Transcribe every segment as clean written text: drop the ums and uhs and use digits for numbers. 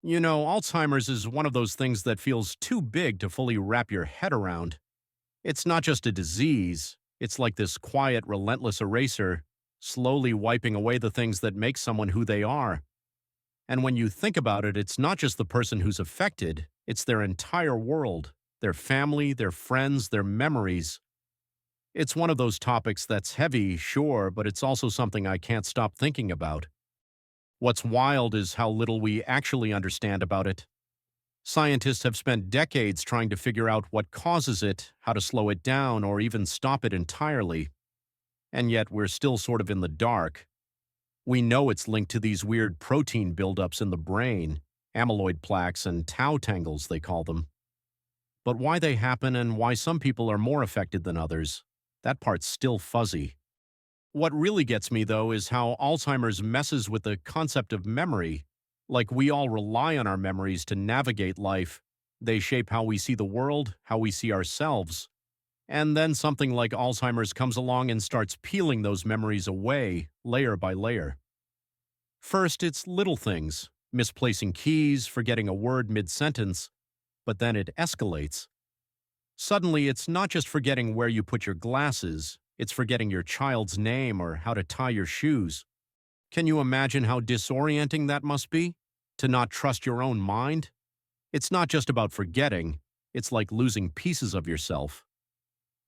Alzheimer's is one of those things that feels too big to fully wrap your head around. It's not just a disease, it's like this quiet, relentless eraser, slowly wiping away the things that make someone who they are. And when you think about it, it's not just the person who's affected, it's their entire world, their family, their friends, their memories. It's one of those topics that's heavy, sure, but it's also something I can't stop thinking about. What's wild is how little we actually understand about it. Scientists have spent decades trying to figure out what causes it, how to slow it down, or even stop it entirely. And yet we're still sort of in the dark. We know it's linked to these weird protein buildups in the brain, amyloid plaques and tau tangles, they call them. But why they happen and why some people are more affected than others, that part's still fuzzy. What really gets me, though, is how Alzheimer's messes with the concept of memory. Like we all rely on our memories to navigate life. They shape how we see the world, how we see ourselves. And then something like Alzheimer's comes along and starts peeling those memories away, layer by layer. First, it's little things, misplacing keys, forgetting a word mid-sentence, but then it escalates. Suddenly, it's not just forgetting where you put your glasses, it's forgetting your child's name or how to tie your shoes. Can you imagine how disorienting that must be? To not trust your own mind? It's not just about forgetting, it's like losing pieces of yourself.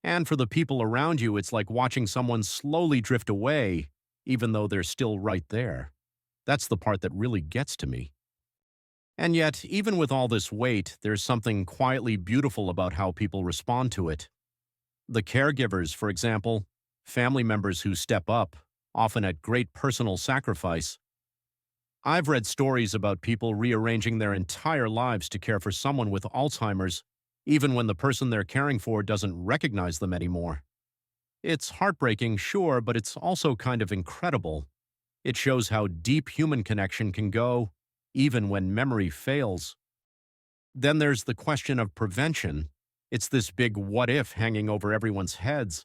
And for the people around you, it's like watching someone slowly drift away, even though they're still right there. That's the part that really gets to me. And yet, even with all this weight, there's something quietly beautiful about how people respond to it. The caregivers, for example, family members who step up, often at great personal sacrifice. I've read stories about people rearranging their entire lives to care for someone with Alzheimer's, even when the person they're caring for doesn't recognize them anymore. It's heartbreaking, sure, but it's also kind of incredible. It shows how deep human connection can go, even when memory fails. Then there's the question of prevention. It's this big what if hanging over everyone's heads.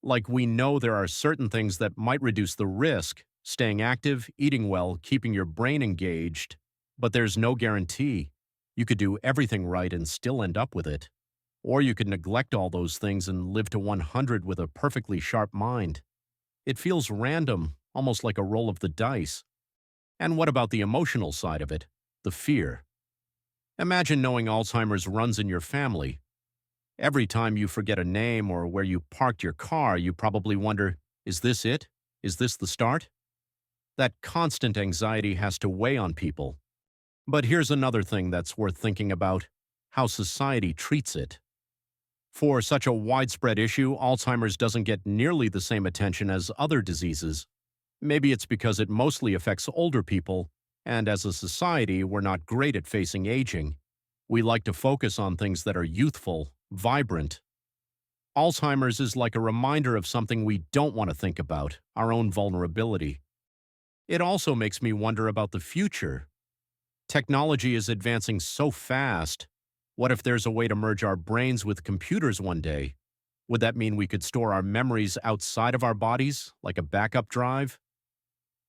Like we know there are certain things that might reduce the risk, staying active, eating well, keeping your brain engaged, but there's no guarantee. You could do everything right and still end up with it. Or you could neglect all those things and live to 100 with a perfectly sharp mind. It feels random, almost like a roll of the dice. And what about the emotional side of it? The fear. Imagine knowing Alzheimer's runs in your family. Every time you forget a name or where you parked your car, you probably wonder, is this it? Is this the start? That constant anxiety has to weigh on people. But here's another thing that's worth thinking about: how society treats it. For such a widespread issue, Alzheimer's doesn't get nearly the same attention as other diseases. Maybe it's because it mostly affects older people, and as a society, we're not great at facing aging. We like to focus on things that are youthful, vibrant. Alzheimer's is like a reminder of something we don't want to think about, our own vulnerability. It also makes me wonder about the future. Technology is advancing so fast. What if there's a way to merge our brains with computers one day? Would that mean we could store our memories outside of our bodies, like a backup drive?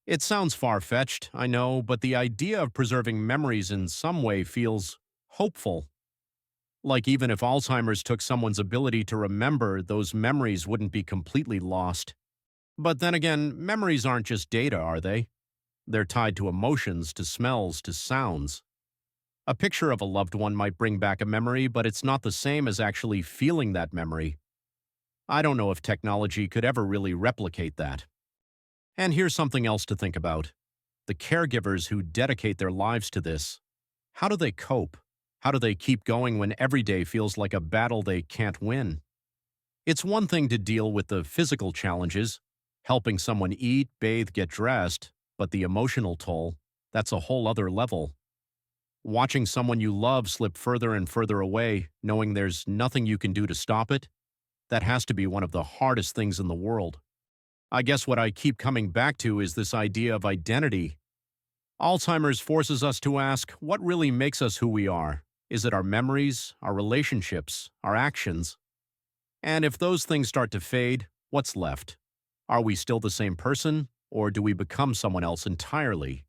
It sounds far-fetched, I know, but the idea of preserving memories in some way feels hopeful. Like even if Alzheimer's took someone's ability to remember, those memories wouldn't be completely lost. But then again, memories aren't just data, are they? They're tied to emotions, to smells, to sounds. A picture of a loved one might bring back a memory, but it's not the same as actually feeling that memory. I don't know if technology could ever really replicate that. And here's something else to think about: the caregivers who dedicate their lives to this. How do they cope? How do they keep going when every day feels like a battle they can't win? It's one thing to deal with the physical challenges, helping someone eat, bathe, get dressed, but the emotional toll, that's a whole other level. Watching someone you love slip further and further away, knowing there's nothing you can do to stop it, that has to be one of the hardest things in the world. I guess what I keep coming back to is this idea of identity. Alzheimer's forces us to ask, what really makes us who we are? Is it our memories, our relationships, our actions? And if those things start to fade, what's left? Are we still the same person, or do we become someone else entirely?